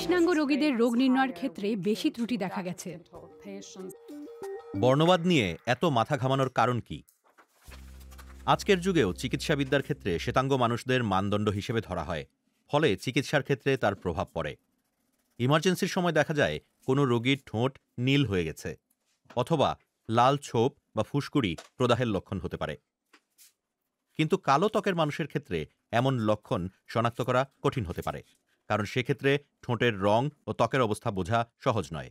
কৃষ্ণাঙ্গ রোগীদের রোগ নির্ণয়ের ক্ষেত্রে বেশি ত্রুটি দেখা গেছে। বর্ণবাদ নিয়ে এত মাথা ঘামানোর কারণ কি? আজকের যুগেও চিকিৎসাবিদ্যার ক্ষেত্রে শ্বেতাঙ্গ মানুষদের মানদণ্ড হিসেবে ধরা হয়, ফলে চিকিৎসার ক্ষেত্রে তার প্রভাব পড়ে। ইমার্জেন্সির সময় দেখা যায় কোনো রোগীর ঠোঁট নীল হয়ে গেছে, অথবা লাল ছোপ বা ফুসকুড়ি প্রদাহের লক্ষণ হতে পারে। কিন্তু কালো ত্বকের মানুষের ক্ষেত্রে এমন লক্ষণ শনাক্ত করা কঠিন হতে পারে, কারণ সেক্ষেত্রে ঠোঁটের রং ও ত্বকের অবস্থা বোঝা সহজ নয়।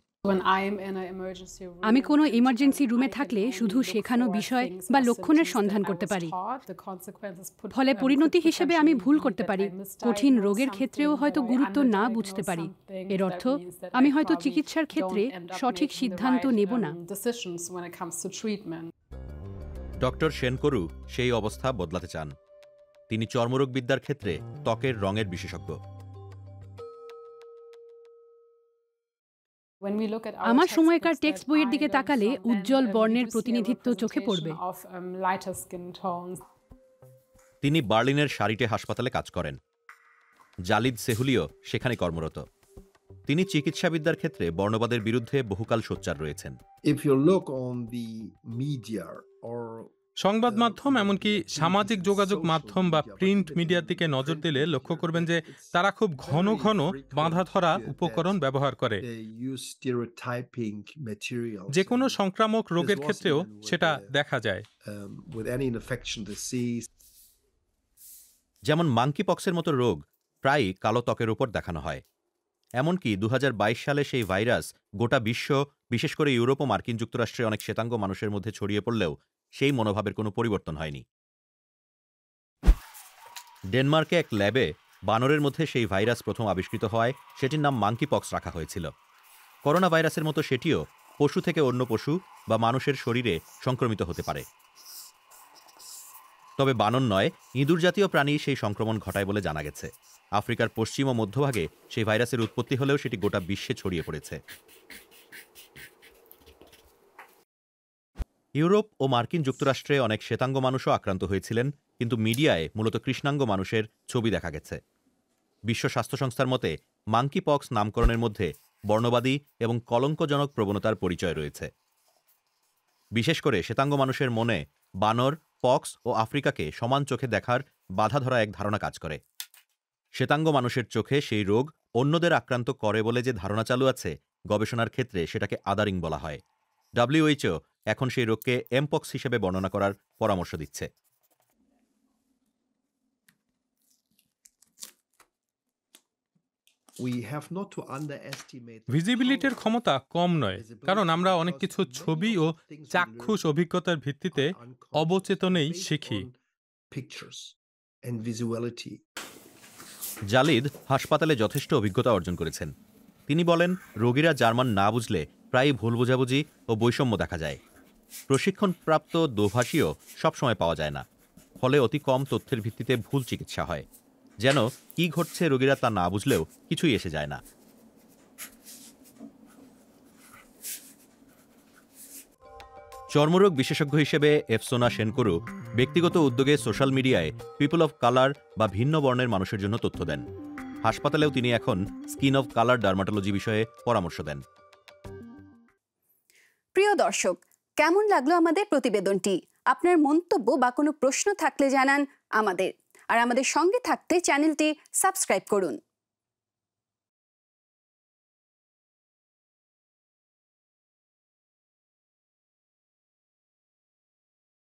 আমি কোনো ইমার্জেন্সি রুমে থাকলে শুধু শেখানো বিষয় বা লক্ষণের সন্ধান করতে পারি, ফলে পরিণতি হিসেবে আমি ভুল করতে পারি। কঠিন রোগের ক্ষেত্রেও হয়তো গুরুত্ব না বুঝতে পারি। এর অর্থ আমি হয়তো চিকিৎসার ক্ষেত্রে সঠিক সিদ্ধান্ত নেব না। ডক্টর সেনকরু সেই অবস্থা বদলাতে চান। তিনি চর্মরোগবিদ্যার ক্ষেত্রে ত্বকের রঙের বিশেষজ্ঞ। আমার সময়কার টেক্সট বইয়ের দিকে তাকালে উজ্জ্বল বর্ণের প্রতিনিধিত্ব চোখে পড়বে। তিনি বার্লিনের শারিটে হাসপাতালে কাজ করেন। জালিদ সেহুলিও সেখানে কর্মরত। তিনি চিকিৎসাবিদ্যার ক্ষেত্রে বর্ণবাদের বিরুদ্ধে বহুকাল সোচ্চার রয়েছেন। সংবাদ মাধ্যম, এমনকি সামাজিক যোগাযোগ মাধ্যম বা প্রিন্ট মিডিয়ার দিকে নজর দিলে লক্ষ্য করবেন যে তারা খুব ঘন ঘন বাঁধা ধরা উপকরণ ব্যবহার করে। যে কোনো সংক্রামক রোগের ক্ষেত্রেও সেটা দেখা যায়। যেমন মাঙ্কি পক্সের মতো রোগ প্রায়ই কালো ত্বকের উপর দেখানো হয়। এমনকি 2022 সালে সেই ভাইরাস গোটা বিশ্ব, বিশেষ করে ইউরোপ ও মার্কিন যুক্তরাষ্ট্রে অনেক শ্বেতাঙ্গ মানুষের মধ্যে ছড়িয়ে পড়লেও সেই মনোভাবের কোনো পরিবর্তন হয়নি। ডেনমার্কে এক ল্যাবে বানরের মধ্যে সেই ভাইরাস প্রথম আবিষ্কৃত হওয়ায় সেটির নাম মাঙ্কি পক্স রাখা হয়েছিল। করোনা ভাইরাসের মতো সেটিও পশু থেকে অন্য পশু বা মানুষের শরীরে সংক্রমিত হতে পারে। তবে বানর নয়, ইঁদুর জাতীয় প্রাণী সেই সংক্রমণ ঘটায় বলে জানা গেছে। আফ্রিকার পশ্চিম ও মধ্যভাগে সেই ভাইরাসের উৎপত্তি হলেও সেটি গোটা বিশ্বে ছড়িয়ে পড়েছে। ইউরোপ ও মার্কিন যুক্তরাষ্ট্রে অনেক শ্বেতাঙ্গ মানুষও আক্রান্ত হয়েছিলেন, কিন্তু মিডিয়ায় মূলত কৃষ্ণাঙ্গ মানুষের ছবি দেখা গেছে। বিশ্ব স্বাস্থ্য সংস্থার মতে মাঙ্কি পক্স নামকরণের মধ্যে বর্ণবাদী এবং কলঙ্কজনক প্রবণতার পরিচয় রয়েছে। বিশেষ করে শ্বেতাঙ্গ মানুষের মনে বানর, পক্স ও আফ্রিকাকে সমান চোখে দেখার বাধা ধরা এক ধারণা কাজ করে। শ্বেতাঙ্গ মানুষের চোখে সেই রোগ অন্যদের আক্রান্ত করে বলে যে ধারণা চালু আছে, গবেষণার ক্ষেত্রে সেটাকে আদারিং বলা হয়। WHO এখন সেই রোগকে এমপক্স হিসেবে বর্ণনা করার পরামর্শ দিচ্ছে। ভিজিবিলিটির ক্ষমতা কম নয়, কারণ আমরা অনেক কিছু ছবি ও চাক্ষুষ অভিজ্ঞতার ভিত্তিতে অবচেতনেই শিখি। জালিদ হাসপাতালে যথেষ্ট অভিজ্ঞতা অর্জন করেছেন। তিনি বলেন, রোগীরা জার্মান না বুঝলে প্রায়ই ভুল বোঝাবুঝি ও বৈষম্য দেখা যায়। প্রশিক্ষণপ্রাপ্ত দোভাষীও সবসময় পাওয়া যায় না, ফলে অতি কম তথ্যের ভিত্তিতে ভুল চিকিৎসা হয়। যেন কি ঘটছে রোগীরা তা না বুঝলেও কিছুই এসে যায় না। চর্মরোগ বিশেষজ্ঞ হিসেবে এফসোনা সেনকরু ব্যক্তিগত উদ্যোগে সোশ্যাল মিডিয়ায় পিপল অফ কালার বা ভিন্ন বর্ণের মানুষের জন্য তথ্য দেন। হাসপাতালেও তিনি এখন স্কিন অফ কালার ডার্মাটোলজি বিষয়ে পরামর্শ দেন। প্রিয় দর্শক, কেমন লাগলো আমাদের প্রতিবেদনটি? আপনার মন্তব্য বা কোনো প্রশ্ন থাকলে জানান আমাদের, আর আমাদের সঙ্গে থাকতে চ্যানেলটি সাবস্ক্রাইব করুন।